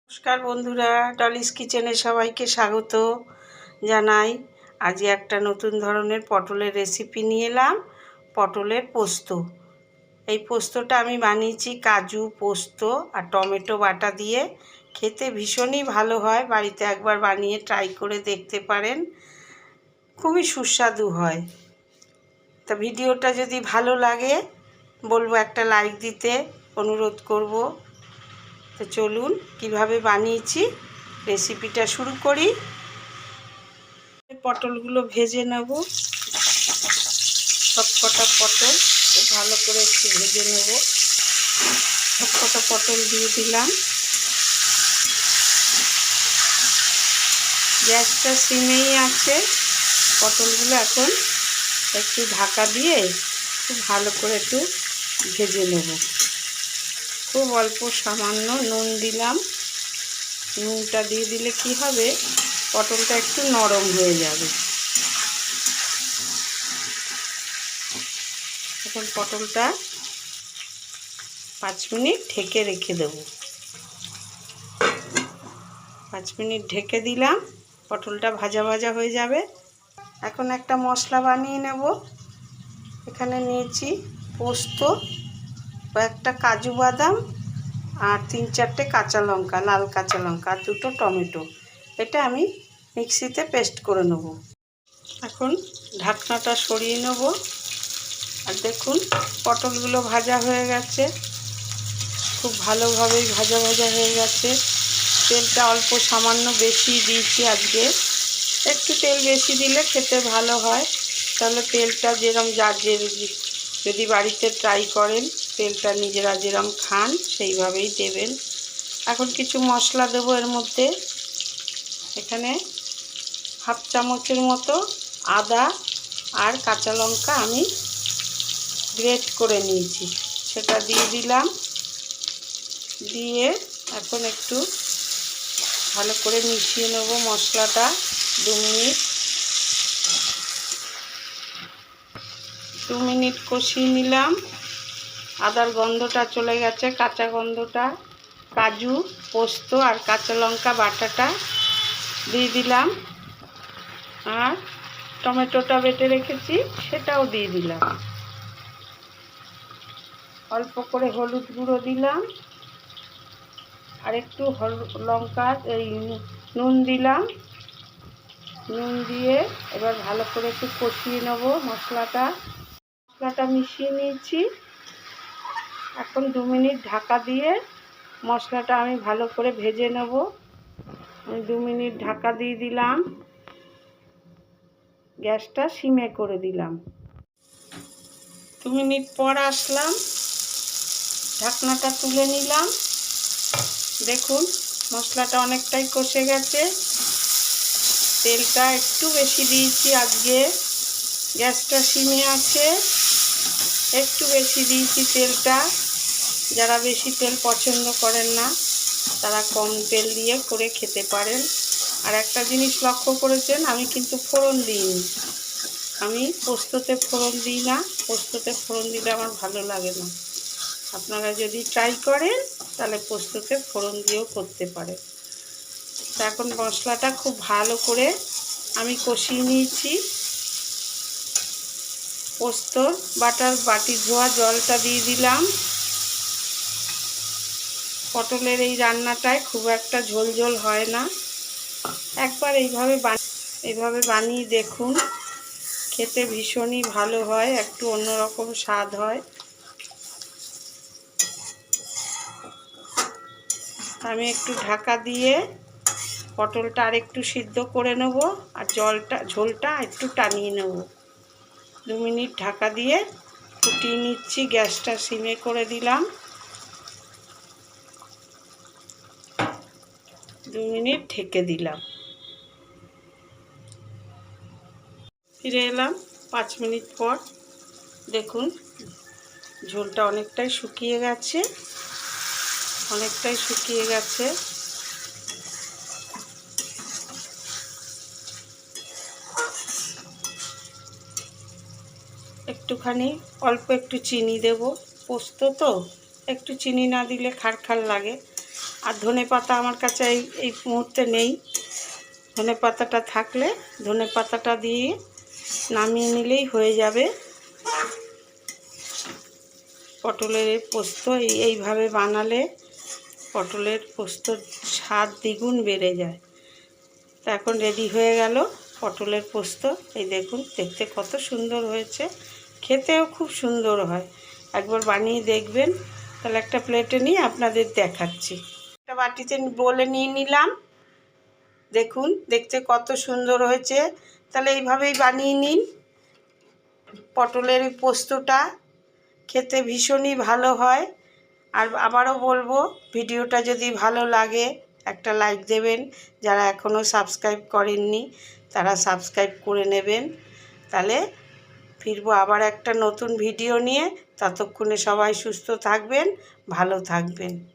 নমস্কার বন্ধুরা, ডলিস কিচেনে সবাইকে স্বাগত জানাই। আজ একটা নতুন ধরনের পটলের রেসিপি নিয়ে এলাম, পটলের পোস্ত। এই পোস্তটা আমি বানিয়েছি কাজু, পোস্ত আর টমেটো বাটা দিয়ে। খেতে ভীষণই ভালো হয়, বাড়িতে একবার বানিয়ে ট্রাই করে দেখতে পারেন, খুবই সুস্বাদু হয়। তা ভিডিওটা যদি ভালো লাগে বলবো একটা লাইক দিতে, অনুরোধ করব। তো চলুন কিভাবে বানিয়েছি রেসিপিটা শুরু করি। পটলগুলো ভেজে নেব, সবকটা পটল খুব ভালো করে একটু ভেজে নেব। সবকটা পটল দিয়ে দিলাম। গ্যাসটা সিমেই আছে। পটলগুলো এখন একটু ঢাকা দিয়ে খুব ভালো করে একটু ভেজে নেব। খুব অল্প সামান্য নুন দিলাম। নুনটা দিয়ে দিলে কি হবে, পটলটা একটু নরম হয়ে যাবে। এখন পটলটা 5 মিনিট ঢেকে রেখে দেব। 5 মিনিট ঢেকে দিলাম, পটলটা ভাজা ভাজা হয়ে যাবে। এখন একটা মশলা বানিয়ে নেব। এখানে নিয়েছি পোস্ত, কয়েকটা কাজু বাদাম আর 3-4টে কাঁচা লঙ্কা, লাল কাঁচা লঙ্কা আর 2টো টমেটো। এটা আমি মিক্সিতে পেস্ট করে নেব। এখন ঢাকনাটা সরিয়ে নেব। আর দেখুন পটলগুলো ভাজা হয়ে গেছে, খুব ভালোভাবেই ভাজা ভাজা হয়ে গেছে। তেলটা অল্প সামান্য বেশি দিয়েছি আজকে। একটু তেল বেশি দিলে খেতে ভালো হয়। তাহলে তেলটা যেরকম যদি বাড়িতে ট্রাই করেন, তেলটা নিজেরা যেরকম খান সেইভাবেই দেবেন। এখন কিছু মশলা দেবো এর মধ্যে। এখানে হাফ চামচের মতো আদা আর কাঁচা লঙ্কা আমি গ্রেট করে নিয়েছি, সেটা দিয়ে দিলাম। দিয়ে এখন একটু ভালো করে মিশিয়ে নেব মশলাটা 2 মিনিট কষিয়ে নিলাম। আদার গন্ধটা চলে গেছে, কাঁচা গন্ধটা। কাজু, পোস্ত আর কাঁচা লঙ্কা বাটাটা দিয়ে দিলাম। আর টমেটোটা বেটে রেখেছি সেটাও দিয়ে দিলাম। অল্প করে হলুদ গুঁড়ো দিলাম আর একটু নুন দিলাম। নুন দিয়ে এবার ভালো করে একটু কষিয়ে নেব মশলাটা মিশিয়ে নিয়েছি। এখন 2 মিনিট ঢাকা দিয়ে মশলাটা আমি ভালো করে ভেজে নেব। 2 মিনিট ঢাকা দিয়ে দিলাম, গ্যাসটা সিমে করে দিলাম। 2 মিনিট পর আসলাম, ঢাকনাটা তুলে নিলাম। দেখুন মশলাটা অনেকটাই কষে গেছে। তেলটা একটু বেশি দিয়েছি আজকে, গ্যাসটা সিমে আছে। একটু বেশি দিয়েছি তেলটা। যারা বেশি তেল পছন্দ করেন না তারা কম তেল দিয়ে করে খেতে পারেন। আর একটা জিনিস লক্ষ্য করেছেন, আমি কিন্তু ফোড়ন দিইনি। আমি পোস্ততে ফোড়ন দিই না। পোস্ততে ফোড়ন দিলে আমার ভালো লাগে না। আপনারা যদি ট্রাই করেন তাহলে পোস্ততে ফোড়ন দিয়েও করতে পারেন। তো এখন মশলাটা খুব ভালো করে আমি কষিয়ে নিয়েছি। পোস্তর বাটার বাটি ধোয়া জলটা দিয়ে দিলাম। পটলের এই রান্নাটায় খুব একটা ঝোল ঝোল হয় না। একবার এইভাবে বানিয়ে দেখুন, খেতে ভীষণই ভালো হয়, একটু অন্যরকম স্বাদ হয়। আমি একটু ঢাকা দিয়ে পটলটা আর একটু সিদ্ধ করে নেব আর ঝোলটা একটু টানিয়ে নেব। 2 মিনিট ঢাকা দিয়ে ফুটিয়ে নিচ্ছি, গ্যাসটা সিমে করে দিলাম। 2 মিনিট ঢেকে দিলাম। ফিরে এলাম 5 মিনিট পর। দেখুন ঝোলটা অনেকটাই শুকিয়ে গেছে। একটুখানি অল্প একটু চিনি দেব, পোস্ত তো একটু চিনি না দিলে খার খার লাগে। আর ধনেপাতা আমার কাছে এই মুহূর্তে নেই। ধনেপাতাটা থাকলে ধনেপাতাটা দিয়ে নামিয়ে নিলেই হয়ে যাবে। পটলের পোস্ত এইভাবে বানালে পটলের পোস্তর স্বাদ দ্বিগুণ বেড়ে যায়। তো এখন রেডি হয়ে গেল পটলের পোস্ত। এই দেখুন, দেখতে কত সুন্দর হয়েছে, খেতেও খুব সুন্দর হয়। একবার বানিয়ে দেখবেন। তাহলে একটা প্লেটে নিয়ে আপনাদের দেখাচ্ছি। একটা বাটিতে বলে নিয়ে নিলাম। দেখুন দেখতে কত সুন্দর হয়েছে। তাহলে এইভাবেই বানিয়ে নিন। পটলের পোস্তটা খেতে ভীষণই ভালো হয়। আর আবারও বলবো, ভিডিওটা যদি ভালো লাগে একটা লাইক দেবেন। যারা এখনও সাবস্ক্রাইব করেননি তারা সাবস্ক্রাইব করে নেবেন। তাহলে ফিরবো আবার একটা নতুন ভিডিও নিয়ে। ততক্ষণে সবাই সুস্থ থাকবেন, ভালো থাকবেন।